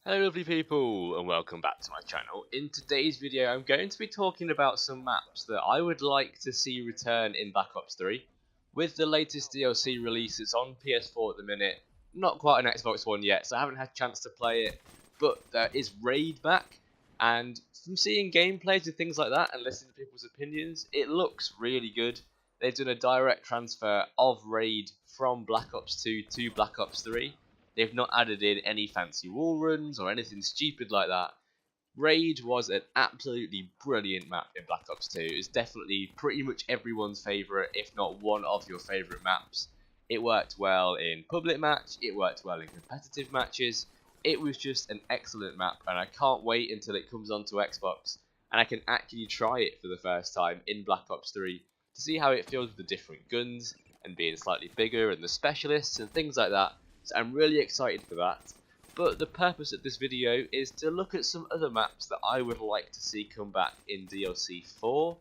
Hello lovely people and welcome back to my channel. In today's video I'm going to be talking about some maps that I would like to see return in Black Ops 3. With the latest DLC release, it's on PS4 at the minute, not quite an Xbox One yet, so I haven't had a chance to play it, but there is Raid back, and from seeing gameplays and things like that and listening to people's opinions, it looks really good. They've done a direct transfer of Raid from Black Ops 2 to Black Ops 3. They've not added in any fancy wall runs or anything stupid like that. Raid was an absolutely brilliant map in Black Ops 2. It's definitely pretty much everyone's favourite, if not one of your favourite maps. It worked well in public match, it worked well in competitive matches. It was just an excellent map, and I can't wait until it comes onto Xbox and I can actually try it for the first time in Black Ops 3 to see how it feels with the different guns and being slightly bigger and the specialists and things like that. So I'm really excited for that. But the purpose of this video is to look at some other maps that I would like to see come back in DLC 4.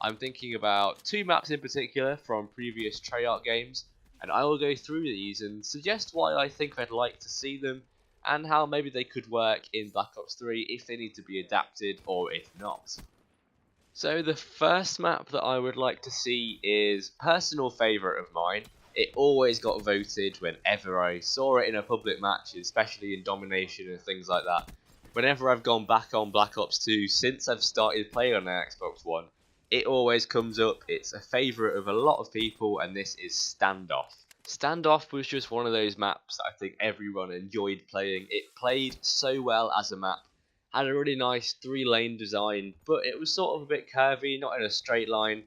I'm thinking about two maps in particular from previous Treyarch games, and I will go through these and suggest why I think I'd like to see them and how maybe they could work in Black Ops 3 if they need to be adapted or if not. So the first map that I would like to see is a personal favourite of mine. It always got voted whenever I saw it in a public match, especially in domination and things like that. Whenever I've gone back on Black Ops 2 since I've started playing on an Xbox One, it always comes up. It's a favourite of a lot of people, and this is Standoff. Standoff was just one of those maps that I think everyone enjoyed playing. It played so well as a map, had a really nice 3-lane design, but it was sort of a bit curvy, not in a straight line.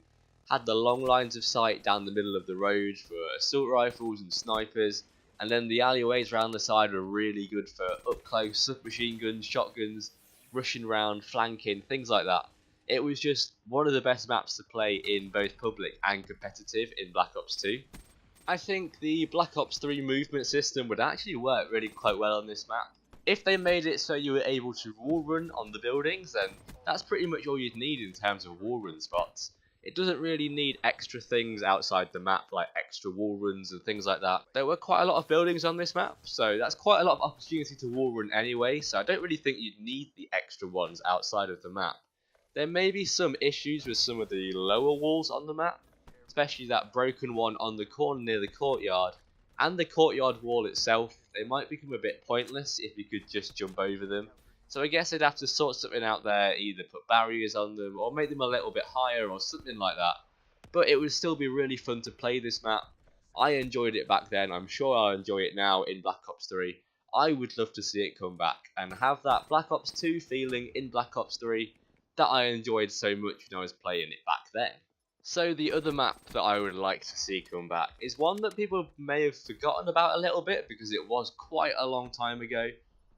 Had the long lines of sight down the middle of the road for assault rifles and snipers, and then the alleyways around the side were really good for up close submachine guns, shotguns, rushing round, flanking, things like that. It was just one of the best maps to play in both public and competitive in Black Ops 2. I think the Black Ops 3 movement system would actually work really quite well on this map. If they made it so you were able to wall run on the buildings, then that's pretty much all you'd need in terms of wall run spots. It doesn't really need extra things outside the map, like extra wall runs and things like that. There were quite a lot of buildings on this map, so that's quite a lot of opportunity to wall run anyway, so I don't really think you'd need the extra ones outside of the map. There may be some issues with some of the lower walls on the map, especially that broken one on the corner near the courtyard, and the courtyard wall itself. They might become a bit pointless if you could just jump over them. So I guess they'd have to sort something out there, either put barriers on them or make them a little bit higher or something like that. But it would still be really fun to play this map. I enjoyed it back then, I'm sure I'll enjoy it now in Black Ops 3. I would love to see it come back and have that Black Ops 2 feeling in Black Ops 3 that I enjoyed so much when I was playing it back then. So the other map that I would like to see come back is one that people may have forgotten about a little bit because it was quite a long time ago.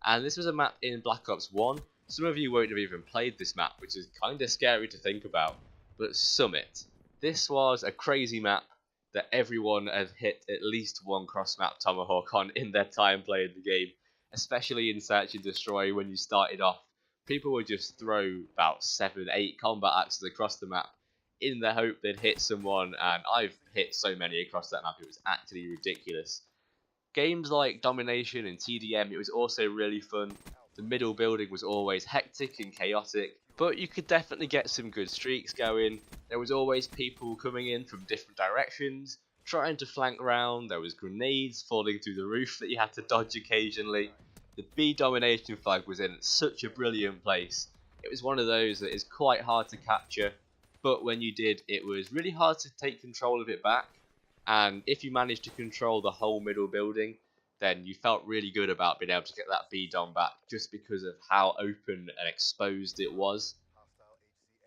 And this was a map in Black Ops 1. Some of you won't have even played this map, which is kind of scary to think about. But Summit. This was a crazy map that everyone had hit at least one cross-map tomahawk on in their time playing the game. Especially in Search and Destroy when you started off. People would just throw about 7, 8 combat axes across the map in the hope they'd hit someone, and I've hit so many across that map, it was actually ridiculous. Games like Domination and TDM, it was also really fun. The middle building was always hectic and chaotic, but you could definitely get some good streaks going. There was always people coming in from different directions, trying to flank round. There was grenades falling through the roof that you had to dodge occasionally. The B domination flag was in such a brilliant place. It was one of those that is quite hard to capture, but when you did, it was really hard to take control of it back. And if you managed to control the whole middle building, then you felt really good about being able to get that B dom back just because of how open and exposed it was.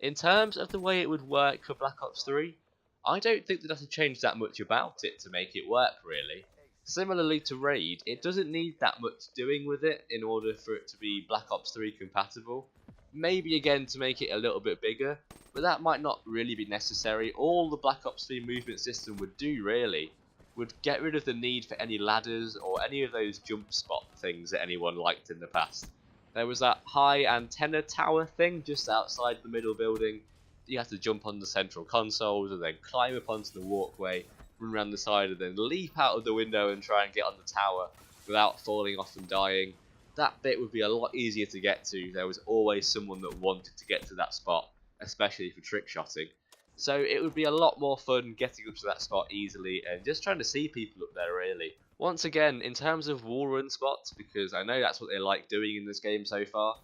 In terms of the way it would work for Black Ops 3, I don't think they'd have to change that much about it to make it work really. Similarly to Raid, it doesn't need that much doing with it in order for it to be Black Ops 3 compatible. Maybe again to make it a little bit bigger, but that might not really be necessary. All the Black Ops 3 movement system would do really would get rid of the need for any ladders or any of those jump spot things that anyone liked in the past. There was that high antenna tower thing just outside the middle building. You had to jump on the central consoles and then climb up onto the walkway, run around the side and then leap out of the window and try and get on the tower without falling off and dying. that bit would be a lot easier to get to. There was always someone that wanted to get to that spot, especially for trick shotting. So it would be a lot more fun getting up to that spot easily and just trying to see people up there really. Once again, in terms of wall run spots, because I know that's what they like doing in this game so far,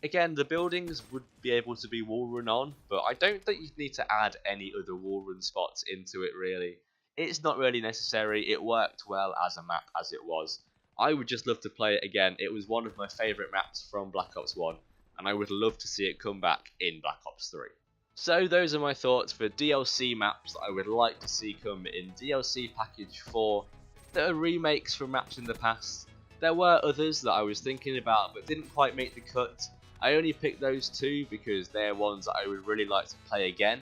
again, the buildings would be able to be wall run on, but I don't think you'd need to add any other wall run spots into it really. It's not really necessary, it worked well as a map as it was. I would just love to play it again. It was one of my favourite maps from Black Ops 1, and I would love to see it come back in Black Ops 3. So those are my thoughts for DLC maps that I would like to see come in DLC Package 4 that are remakes from maps in the past. There were others that I was thinking about but didn't quite make the cut. I only picked those two because they're ones that I would really like to play again.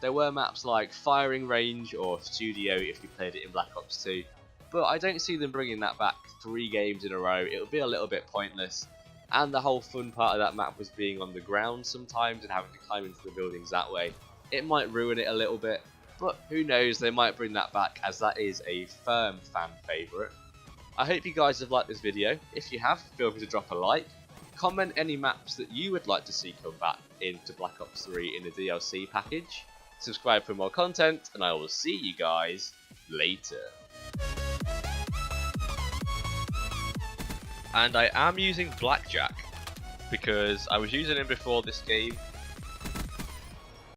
There were maps like Firing Range or Studio if you played it in Black Ops 2, but I don't see them bringing that back 3 games in a row. It would be a little bit pointless, and the whole fun part of that map was being on the ground sometimes and having to climb into the buildings that way. It might ruin it a little bit, but who knows, they might bring that back as that is a firm fan favourite. I hope you guys have liked this video. If you have, feel free to drop a like. Comment any maps that you would like to see come back into Black Ops 3 in the DLC package. Subscribe for more content, and I will see you guys later. And I am using Blackjack because I was using him before this game